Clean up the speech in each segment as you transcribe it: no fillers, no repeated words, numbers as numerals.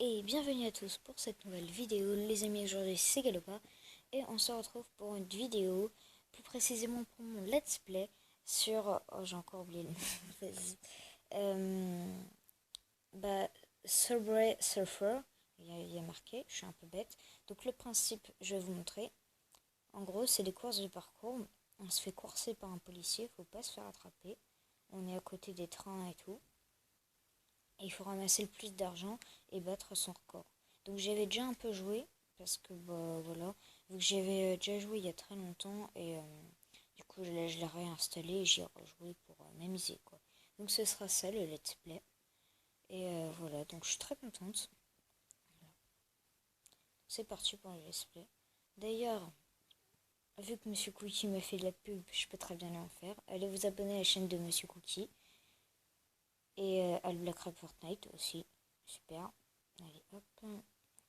Et bienvenue à tous pour cette nouvelle vidéo. Les amis, aujourd'hui c'est Galopa et on se retrouve pour une vidéo, plus précisément pour mon let's play sur... Oh, j'ai encore oublié le nom. Vas-y. Subway Surfer, il y a marqué, je suis un peu bête. Donc le principe, je vais vous montrer. En gros, c'est des courses de parcours. On se fait courser par un policier, faut pas se faire attraper. On est à côté des trains et tout. Et il faut ramasser le plus d'argent et battre son record. Donc j'avais déjà un peu joué, parce que bah voilà, vu que j'avais déjà joué il y a très longtemps, et du coup je l'ai réinstallé et j'y ai rejoué pour m'amuser quoi. Donc ce sera ça le let's play. Et voilà, donc je suis très contente. Voilà. C'est parti pour le let's play. D'ailleurs, vu que Monsieur Cookie m'a fait de la pub, je peux très bien en faire. Allez vous abonner à la chaîne de Monsieur Cookie. Et à le Black Rap Fortnite aussi. Super. Allez, hop.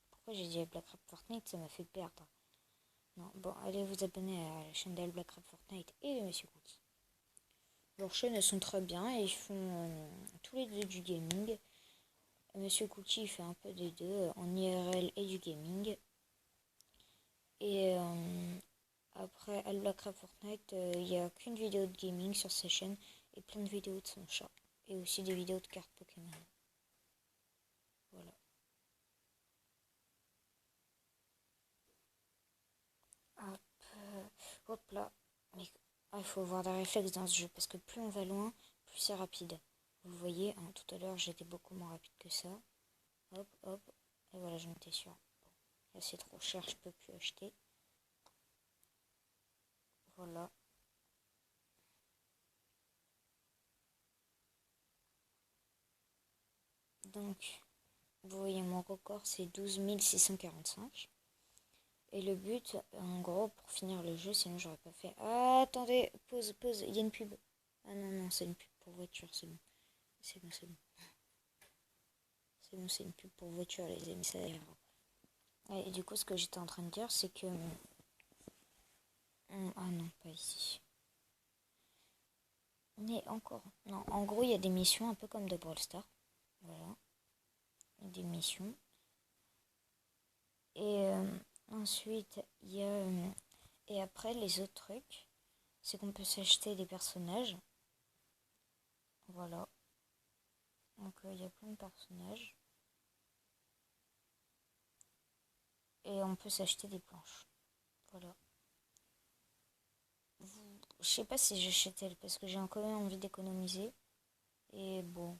Pourquoi j'ai dit Black Rap Fortnite? Ça m'a fait perdre. Non, bon, allez vous abonner à la chaîne d'Al Black Rap Fortnite et de Monsieur Cookie. Leurs chaînes, elles sont très bien et ils font tous les deux du gaming. Monsieur Cookie fait un peu des deux, en IRL et du gaming. Et après Al Black Rap Fortnite, il n'y a qu'une vidéo de gaming sur sa chaîne et plein de vidéos de son chat. Et aussi des vidéos de cartes Pokémon. Voilà. Hop, hop là. Mais il faut avoir des réflexes dans ce jeu parce que plus on va loin, plus c'est rapide. Vous voyez, hein, tout à l'heure j'étais beaucoup moins rapide que ça. Hop, hop. Et voilà, j'en étais sûre. Bon, là c'est trop cher, je peux plus acheter. Voilà. Donc, vous voyez, mon record c'est 12 645. Et le but, en gros, pour finir le jeu, sinon j'aurais pas fait. Ah, attendez, pause, pause, il y a une pub. Ah non, non, c'est une pub pour voiture, c'est bon. C'est bon, c'est bon. C'est bon, c'est une pub pour voiture, les amis, ça ira. Et du coup, ce que j'étais en train de dire, c'est que... Ah non, pas ici. Mais encore. Non, en gros, il y a des missions un peu comme de Brawl Stars. Voilà. Des missions. Et ensuite, il y a... et après, les autres trucs, c'est qu'on peut s'acheter des personnages. Voilà. Donc, il y a plein de personnages. Et on peut s'acheter des planches. Voilà. Je sais pas si j'achète elle, parce que j'ai quand même envie d'économiser. Et bon,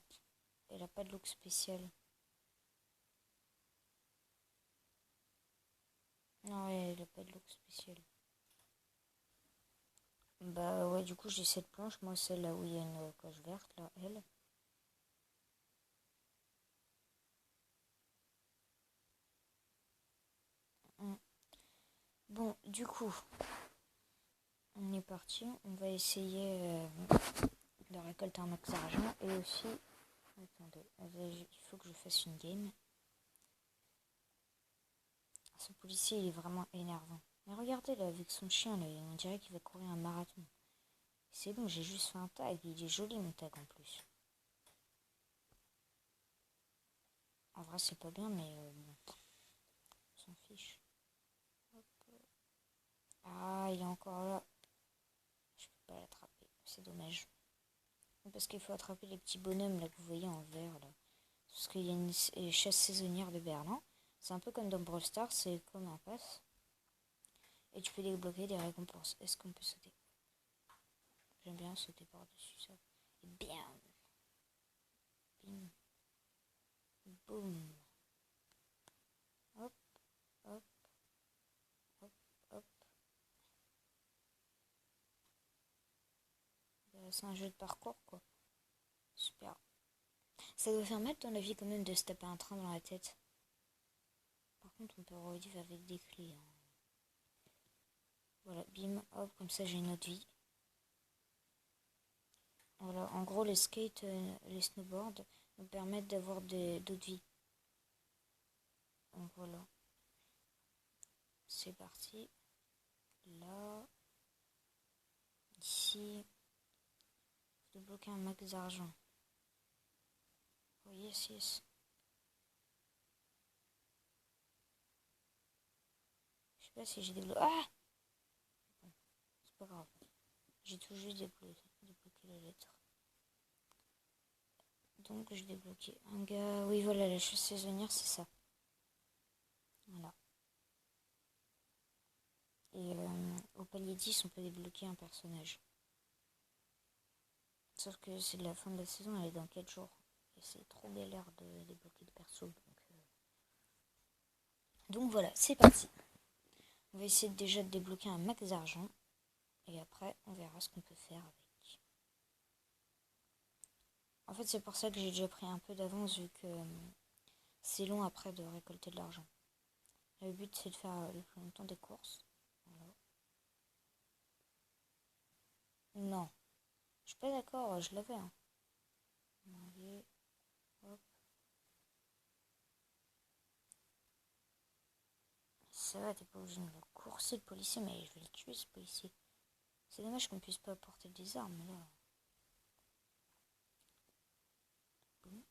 elle a pas de look spécial. Non, ouais, elle a pas de look spécial. Bah ouais, du coup, j'ai cette planche. Moi, celle là où il y a une coche verte, là, elle. Mm. Bon, du coup, on est parti. On va essayer de récolter un max d'argent. Et aussi, attendez, il faut que je fasse une game. Ce policier, il est vraiment énervant. Mais regardez là, avec son chien, là, on dirait qu'il va courir un marathon. C'est bon, j'ai juste fait un tag. Il est joli mon tag en plus. En vrai, c'est pas bien, mais bon, on s'en fiche. Hop. Ah, il est encore là. Je peux pas l'attraper. C'est dommage. Parce qu'il faut attraper les petits bonhommes là que vous voyez en vert là. Parce qu'il y a une chasse saisonnière de Berlin. C'est un peu comme dans Brawl Stars, c'est comme un pass. Et tu peux débloquer des récompenses. Est-ce qu'on peut sauter? J'aime bien sauter par-dessus ça. Et bien. Bim. Boum. Hop, hop, hop, hop. C'est un jeu de parcours quoi. Super. Ça doit faire mal dans la vie quand même de se taper un train dans la tête. Par contre, on peut revivre avec des clés, hein. Voilà, bim, hop, comme ça j'ai une autre vie. Voilà, en gros, les skates, les snowboards nous permettent d'avoir d'autres vies. Donc voilà, c'est parti. Là, ici, faut débloquer un max d'argent. Oh yes, yes. pas si j'ai débloqué. Ah bon, c'est pas grave. J'ai tout juste débloqué la lettre. Donc je débloqué un gars. Oui voilà, la chasse saisonnière c'est ça. Voilà. Et au palier 10 on peut débloquer un personnage. Sauf que c'est de la fin de la saison, elle est dans 4 jours. Et c'est trop galère de débloquer de perso. Donc voilà, c'est parti. On va essayer déjà de débloquer un max d'argent. Et après, on verra ce qu'on peut faire avec. En fait, c'est pour ça que j'ai déjà pris un peu d'avance vu que c'est long après de récolter de l'argent. Le but, c'est de faire le plus longtemps des courses. Voilà. Non, je suis pas d'accord, je l'avais. Hein. Allez, hop. Ça va, t'es pas obligé de me courser le policier, mais je vais le tuer ce policier. C'est dommage qu'on puisse pas porter des armes là. Boum.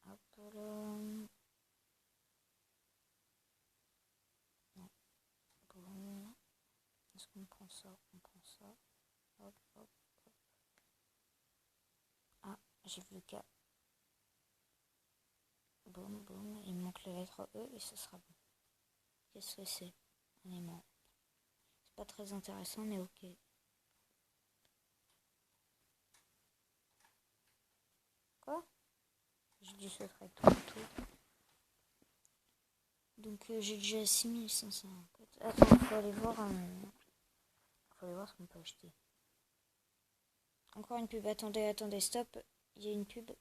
Hop là. Non. Boum. Est-ce qu'on prend ça? On prend ça. Hop, hop. Ah, j'ai vu le cas. Boum, boum. Il me manque la lettre E et ce sera bon. Qu'est-ce que c'est? Un aimant. C'est pas très intéressant, mais ok. Quoi? J'ai dû se faire tout. Donc j'ai déjà 6550. Attends, faut aller voir. Faut aller voir ce qu'on peut acheter. Encore une pub. Attendez, stop. Il y a une pub.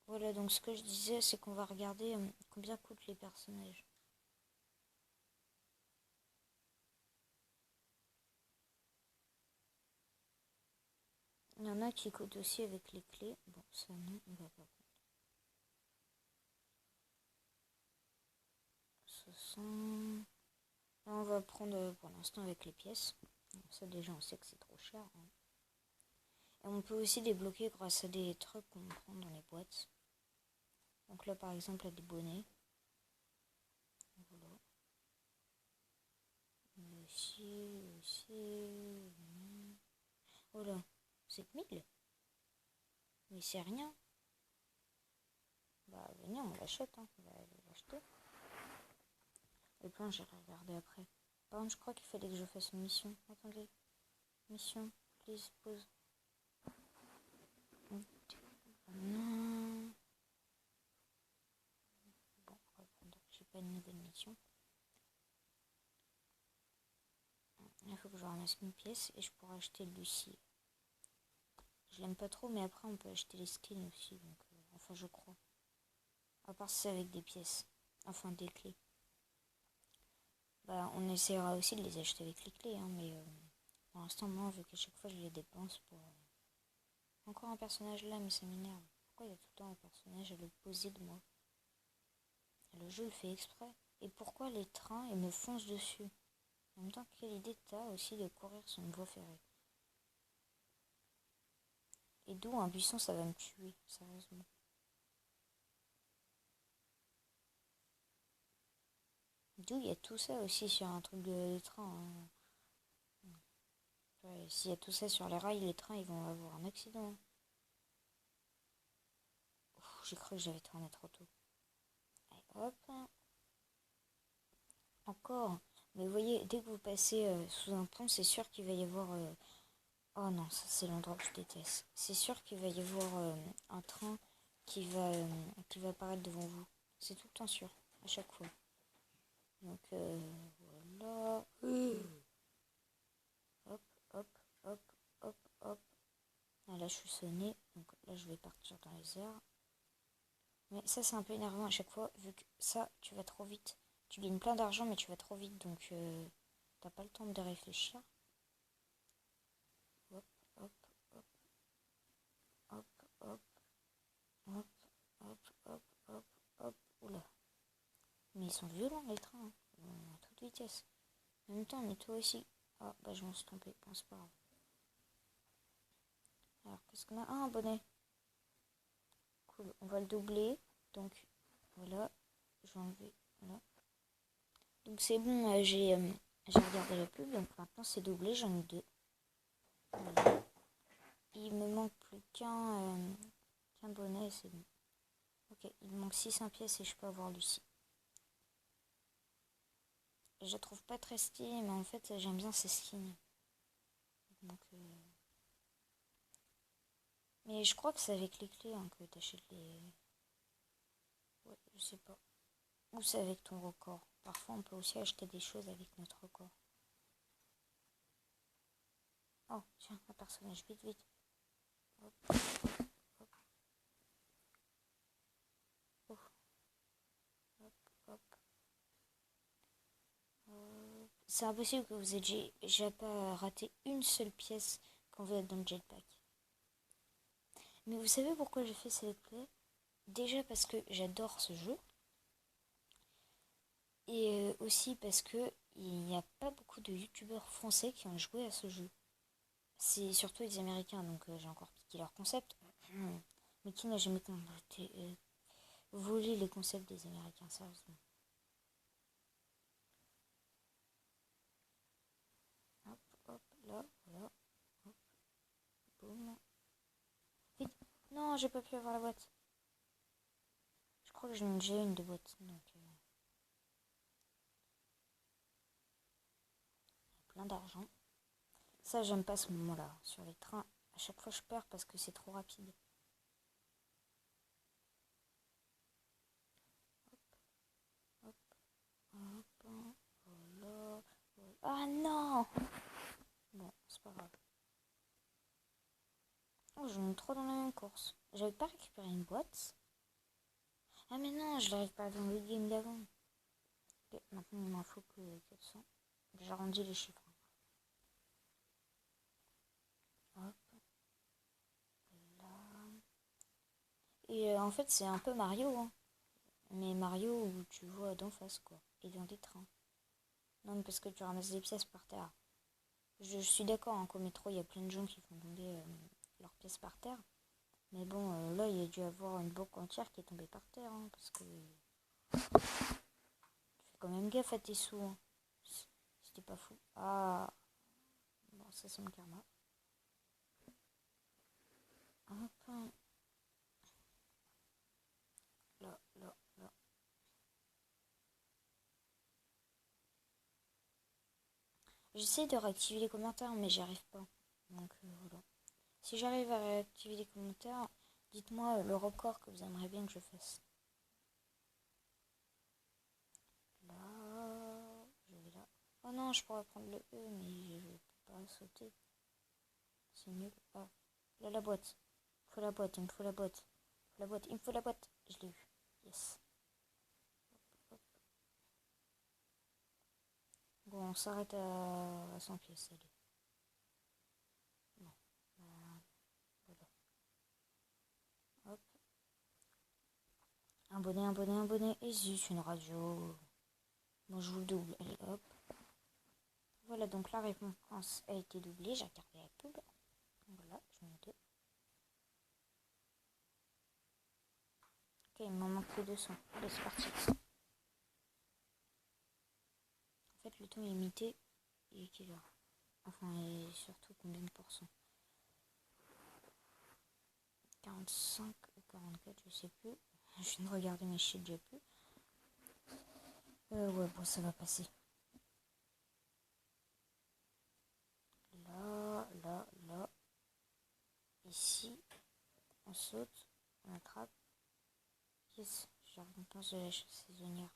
Voilà, donc ce que je disais, c'est qu'on va regarder combien coûtent les personnages. Il y en a qui coûtent aussi avec les clés. Bon, ça non, on va pas prendre. 60. Là, on va prendre pour l'instant avec les pièces. Ça, déjà, on sait que c'est trop cher. Hein. Et on peut aussi débloquer grâce à des trucs qu'on prend dans les boîtes. Donc là, par exemple, il y a des bonnets. Voilà. Aussi. Oh là, 7000. Mais c'est rien. Bah, venez, on l'achète. Hein. On va l'acheter. Le plan, j'irai regarder après. Par contre, je crois qu'il fallait que je fasse une mission. Attendez. Mission, please, pause. Non. Bon, on va prendre. J'ai pas une nouvelle mission. Il faut que je ramasse une pièce et je pourrai acheter Lucie. Je l'aime pas trop, mais après on peut acheter les skins aussi. Donc, enfin, je crois. À part si c'est avec des pièces. Enfin, des clés. Bah, on essaiera aussi de les acheter avec les clés. Hein, mais pour l'instant, moi, vu qu'à chaque fois je les dépense pour. Encore un personnage là, mais ça m'énerve. Pourquoi il y a tout le temps un personnage à l'opposé de moi? Le jeu le fait exprès. Et pourquoi les trains, ils me foncent dessus? En même temps, quelle idée t'as aussi de courir sur une voie ferrée? Et d'où un buisson, ça va me tuer, sérieusement. D'où il y a tout ça aussi sur un truc de train. Hein. Ouais, s'il y a tout ça sur les rails, les trains, ils vont avoir un accident. J'ai cru que j'avais tourné trop tôt. Allez, hop. Encore. Mais vous voyez, dès que vous passez sous un pont, c'est sûr qu'il va y avoir... Oh non, ça c'est l'endroit que je déteste. C'est sûr qu'il va y avoir un train qui va apparaître devant vous. C'est tout le temps sûr, à chaque fois. Donc voilà. Hop, hop, hop, hop, hop. Ah, là je suis sonnée, donc là je vais partir dans les airs. Mais ça c'est un peu énervant à chaque fois, vu que ça, tu vas trop vite. Tu gagnes plein d'argent, mais tu vas trop vite, donc t'as pas le temps de réfléchir. Hop, hop, hop, hop, hop, hop, hop, hop, hop, hop. Oula. Mais ils sont violents les trains, hein. À toute vitesse. En même temps, mais toi aussi. Ah, bah je m'en suis trompée, bon, c'est pas grave. Alors, qu'est-ce qu'on a? Ah, un bonnet. Cool, on va le doubler. Donc, voilà, je vais enlever Voilà. Donc c'est bon, j'ai regardé la pub, donc maintenant c'est doublé, j'en ai 2. Voilà. Il me manque plus qu'un bonnet et c'est bon. Ok, il me manque 600 pièces et je peux avoir Lucie. Je la trouve pas très stylée, mais en fait j'aime bien ses skins. Donc, mais je crois que c'est avec les clés hein, que t'achètes les... Ouais, je sais pas. Ou c'est avec ton record. Parfois on peut aussi acheter des choses avec notre record. Oh, tiens, un personnage, vite, vite. Hop, hop, hop, hop, hop. C'est impossible que vous ayez déjà pas raté une seule pièce quand vous êtes dans le jetpack. Mais vous savez pourquoi j'ai fait Select Play? Déjà parce que j'adore ce jeu. Et aussi parce que il n'y a pas beaucoup de youtubeurs français qui ont joué à ce jeu. C'est surtout les américains, donc j'ai encore piqué leur concept. Mais qui n'a jamais volé les concepts des américains, sérieusement. Hop, hop, là, voilà. Hop, boum. Vite. Non, j'ai pas pu avoir la boîte. Je crois que j'ai une de boîtes, donc plein d'argent. Ça, j'aime pas ce moment-là. Sur les trains, à chaque fois, je perds parce que c'est trop rapide. Hop, hop, hop, voilà. Ah non! Bon, c'est pas grave. Oh, j'en ai trop dans la même course. J'avais pas récupéré une boîte. Ah mais non, je l'ai récupéré dans le game d'avant. Ok, maintenant il m'en faut que 400. J'arrondis les chiffres. Hop, là. Et en fait, c'est un peu Mario, hein. Mais Mario où tu vois d'en face, quoi. Et dans des trains. Non, mais parce que tu ramasses des pièces par terre. Je suis d'accord hein, qu'au métro, il y a plein de gens qui font tomber leurs pièces par terre. Mais bon, là, il y a dû avoir une banque entière qui est tombée par terre. Hein, parce que tu fais quand même gaffe à tes sous. Hein. C'était pas fou. Ah, bon, ça, c'est mon karma. Hop, là, là, là. J'essaie de réactiver les commentaires, mais j'y arrive pas. Donc, voilà. Si j'arrive à réactiver les commentaires, dites-moi le record que vous aimeriez bien que je fasse. Là, je vais là. Oh non, je pourrais prendre le E, mais je peux pas sauter. C'est nul. Ah, là la boîte. Il faut la boîte, il me faut la boîte. La boîte, il me faut la boîte. Je l'ai eu. Yes. Hop. Bon, on s'arrête à 100 pièces, allez. Bon, voilà. Hop. Un bonnet. Et zut, une radio. Bon, je vous le double. Allez, hop. Voilà, donc la récompense a été doublée. J'ai regardé la pub. Voilà, je mets 2. Ok, il m'en manque que 200. Allez, c'est parti. En fait, le temps limité, il est quelle heure? Enfin, et surtout combien de pourcents? 45 ou 44, je sais plus. Je viens de regarder mes chiffres déjà plus. Ouais, bon, ça va passer. Là, là, là. Ici, on saute, on attrape. Yes, j'ai la récompense de la chasse saisonnière.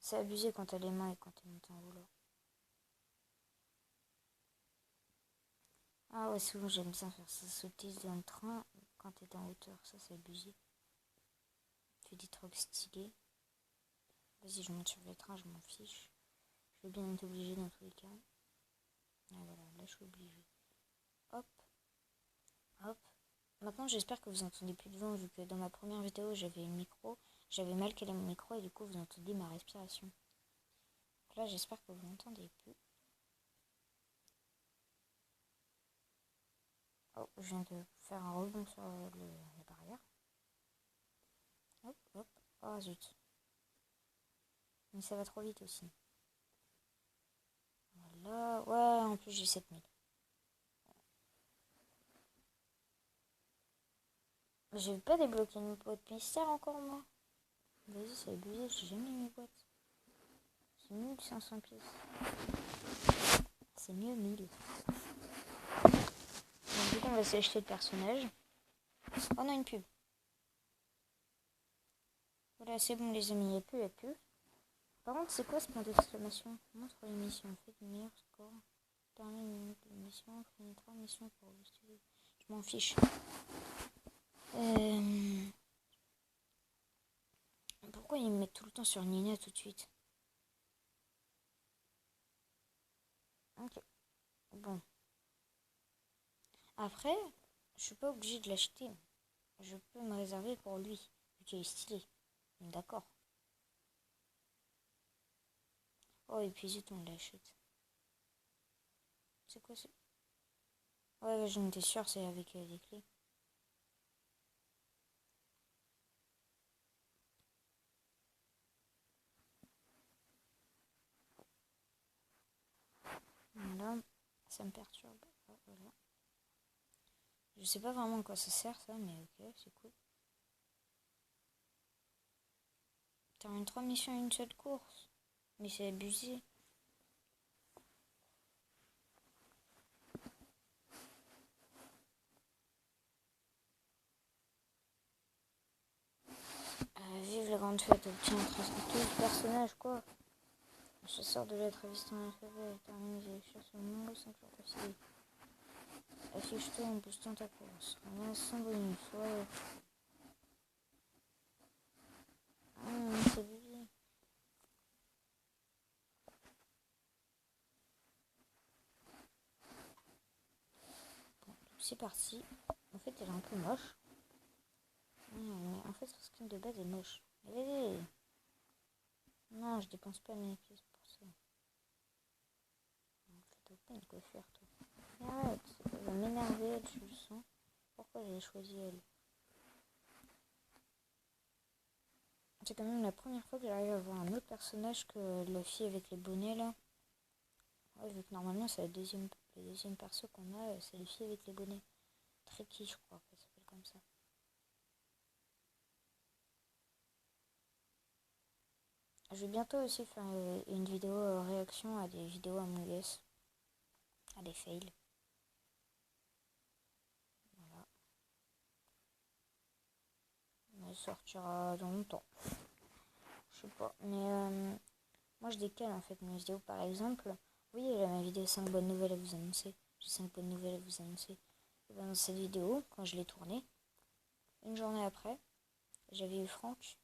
C'est abusé quand t'as les mains et quand t'es monté en haut là. Ah ouais, souvent j'aime bien faire ça, sauter dans le train quand t'es en hauteur. Ça, c'est abusé. Tu fais des trucs stylés. Vas-y, je monte sur le train, je m'en fiche. Je vais bien être obligé dans tous les cas. Ah voilà, là je suis obligée. Hop, hop. Maintenant, j'espère que vous entendez plus de vent, vu que dans ma première vidéo, j'avais le micro. J'avais mal calé mon micro et du coup, vous entendez ma respiration. Donc là, j'espère que vous n'entendez plus. Oh, je viens de faire un rebond sur la barrière. Hop, hop. Oh zut. Mais ça va trop vite aussi. Voilà. Ouais, en plus j'ai 7000. J'ai pas débloqué une boîte mystère encore, moi. Vas-y, c'est abusé, j'ai jamais eu mes boîtes. C'est 1500 pièces. C'est mieux 1000. Donc du coup, on va s'acheter le personnage. Oh, on a une pub. Voilà, c'est bon les amis, il n'y a plus. Par contre, c'est quoi ce point d'exclamation? Montre les missions, faites le meilleur score. Termine une mission, finit 3 missions pour booster. Je m'en fiche. Pourquoi ils me mettent tout le temps sur Nina tout de suite? Ok. Bon. Après, je suis pas obligée de l'acheter. Je peux me réserver pour lui, vu qu'il est stylé. D'accord. Oh, et puis zut, on l'achète. C'est quoi ça? Ouais, j'en étais sûre, c'est avec des clés. Voilà, ça me perturbe. Oh, voilà. Je sais pas vraiment à quoi ça sert ça, mais ok, c'est cool. Termine 3 missions à une seule course. Mais c'est abusé. Vive la grande fête, obtient 12 personnages, quoi. Chasseur de lettres, résistant à l'alphabet, termine les élections sur le nombre 5 jours d'affilée. Affiche-toi en boostant ta course. Ramasse sans bonus, ouais. C'est abusé. Bon, c'est parti. En fait, elle est un peu moche. Mais en fait, son skin de base est moche. Allez. Non, je dépense pas mes pièces pour ça. T'as pas une coiffure, toi. Mais arrête, elle va m'énerver, elle, je le sens. Pourquoi j'ai choisi elle? C'est quand même la première fois que j'arrive à voir un autre personnage que la fille avec les bonnets, là. Ouais, vu que normalement, c'est le deuxième perso qu'on a, c'est les filles avec les bonnets. Tricky, je crois qu'elle s'appelle comme ça. Je vais bientôt aussi faire une vidéo réaction à des vidéos Among Us, à des fails. Voilà. Elle sortira dans longtemps. Je sais pas. Mais moi, je décale en fait mes vidéos. Par exemple, oui, ma vidéo 5 bonnes nouvelles à vous annoncer. J'ai 5 bonnes nouvelles à vous annoncer. Et ben, dans cette vidéo, quand je l'ai tournée, une journée après, j'avais eu Franck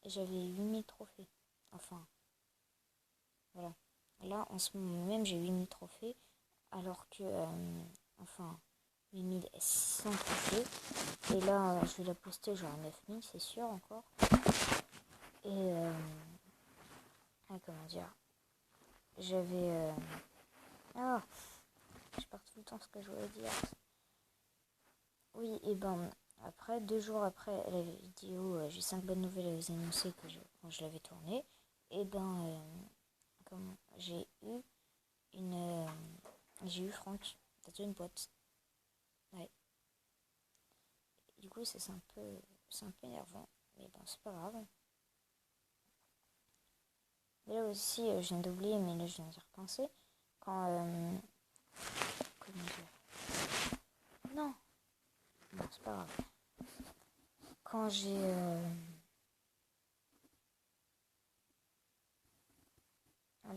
et j'avais 8000 trophées. Enfin, voilà. Là, en ce moment même, j'ai 8000 trophées. Alors que, enfin, 8600 trophées. Et là, je vais la poster genre 9000, c'est sûr encore. Et, comment dire, j'avais... Ah, je perds tout le temps ce que je voulais dire. Oui, et ben, après, 2 jours après la vidéo, j'ai 5 bonnes nouvelles à vous annoncer quand je l'avais tournée. Et ben, j'ai eu j'ai eu Franck dans une boîte. Ouais. Du coup, c'est un peu énervant. Mais bon, c'est pas grave. Et là aussi, je viens d'oublier, mais là, je viens d'y repenser. Quand, comment dire? Non, bon, c'est pas grave. Quand j'ai...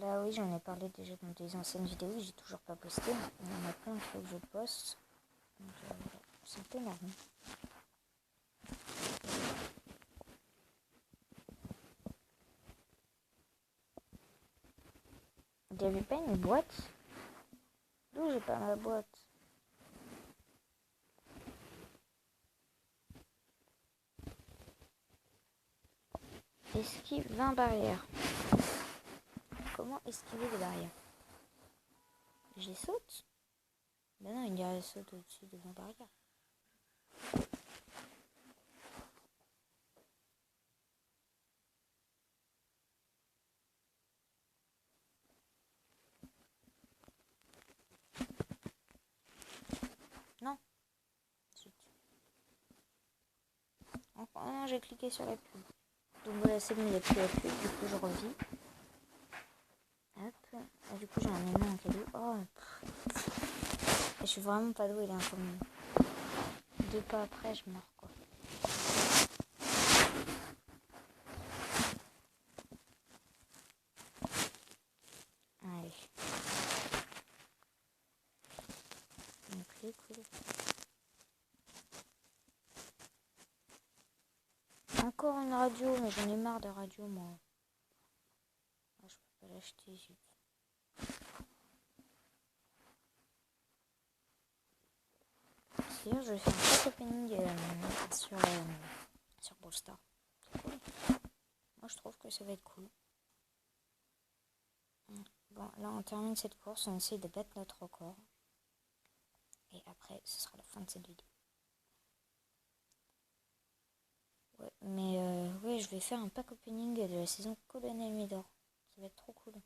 Là, oui, j'en ai parlé déjà dans des anciennes vidéos, j'ai toujours pas posté. Il y en a plein qu'il faut que je poste. Donc, c'est un peu énervant. Il n'y avait pas une boîte? D'où j'ai pas ma boîte? Esquive 20 barrières. Comment esquiver les barrières? J'y saute? Ben non, il y a saute au-dessus de 20 barrières. j'ai cliqué sur la pub. Donc voilà, c'est bon, il n'y a plus la pub. Du coup, je revis. Hop. Et du coup, j'ai un élément en cadeau. Oh, et je suis vraiment pas douée, il est un comme 2 pas après, je meurs, quoi. Allez. Donc, les cool. Encore une radio, mais j'en ai marre de radio, moi. Ah, je peux pas l'acheter, zut. D'ailleurs, je vais faire un pack opening sur Brawl Stars. Cool. Moi, je trouve que ça va être cool. Bon, là, on termine cette course. On essaie de battre notre record. Et après, ce sera la fin de cette vidéo. Ouais, mais ouais, je vais faire un pack opening de la saison Colonel Médor. Ça va être trop cool.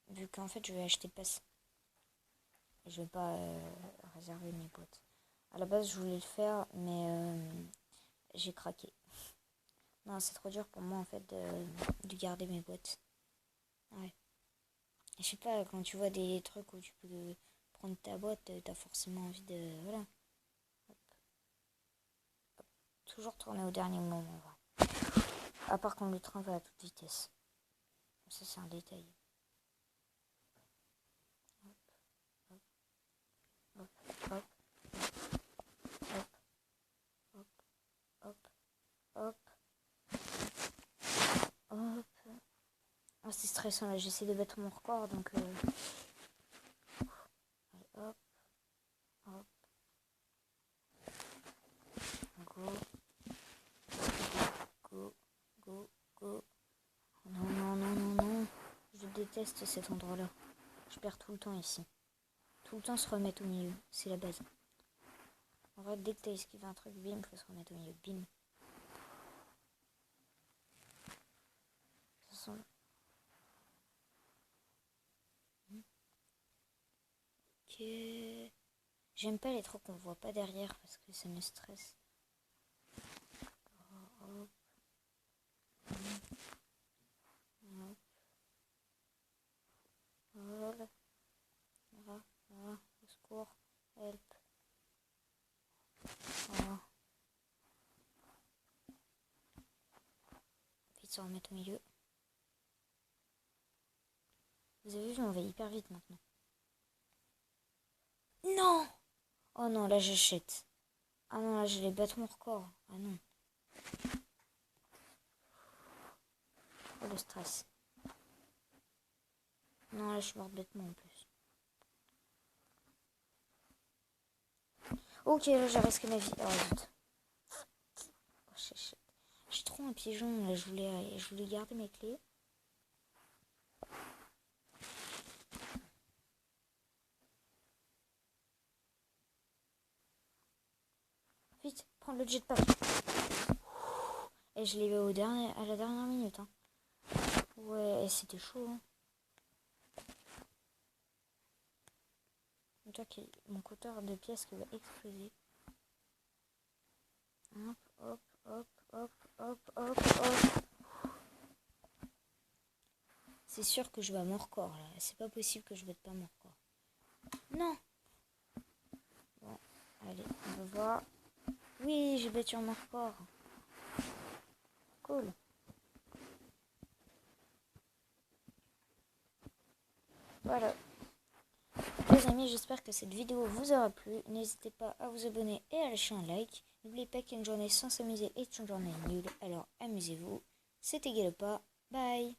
Vu qu'en fait, je vais acheter le pass. Je vais pas réserver mes boîtes. À la base, je voulais le faire, mais j'ai craqué. Non, c'est trop dur pour moi, en fait, de garder mes boîtes. Ouais. Je sais pas, quand tu vois des trucs où tu peux prendre ta boîte, t'as forcément envie de... Voilà. Hop. Hop. Toujours tourner au dernier moment. Voilà. À part quand le train va à toute vitesse. Ça, c'est un détail. Hop, hop, hop, hop, hop, hop, hop. Oh, c'est stressant là, j'essaie de battre mon record donc. Allez, hop, hop. Go, go, go, go. Non, non, non, non, non. Je déteste cet endroit-là. Je perds tout le temps ici. Tout le temps se remettre au milieu, c'est la base. En vrai, dès que t'as esquivé un truc, bim, faut se remettre au milieu, bim. Ça sent... Ok. J'aime pas les trucs qu'on voit pas derrière parce que ça me stresse. Hop. Hop. Hop. Voilà, voilà, au secours, help. Voilà. Vite se remettre au milieu. Vous avez vu, on va hyper vite maintenant. Non! Oh non, là j'achète. Ah non, là je vais battre mon record. Ah non. Oh le stress. Non, là je suis morte bêtement en plus. Ok, là j'ai risqué ma vie. Oh zut. Oh, je suis trop un pigeon. Là, je voulais garder mes clés. Vite, prends le jetpack. Et je l'ai eu à la dernière minute. Hein. Ouais, c'était chaud. Hein. Ok, mon compteur de pièces qui va exploser. Hop, hop, hop, hop, hop, hop, hop. C'est sûr que je bats mon record là. C'est pas possible que je batte pas mon record. Non. Bon, allez, on va voir. Oui, j'ai battu mon record. Cool. Voilà. Les amis, j'espère que cette vidéo vous aura plu. N'hésitez pas à vous abonner et à lâcher un like. N'oubliez pas qu'une journée sans s'amuser est une journée nulle. Alors amusez-vous. C'était Galopa. Bye.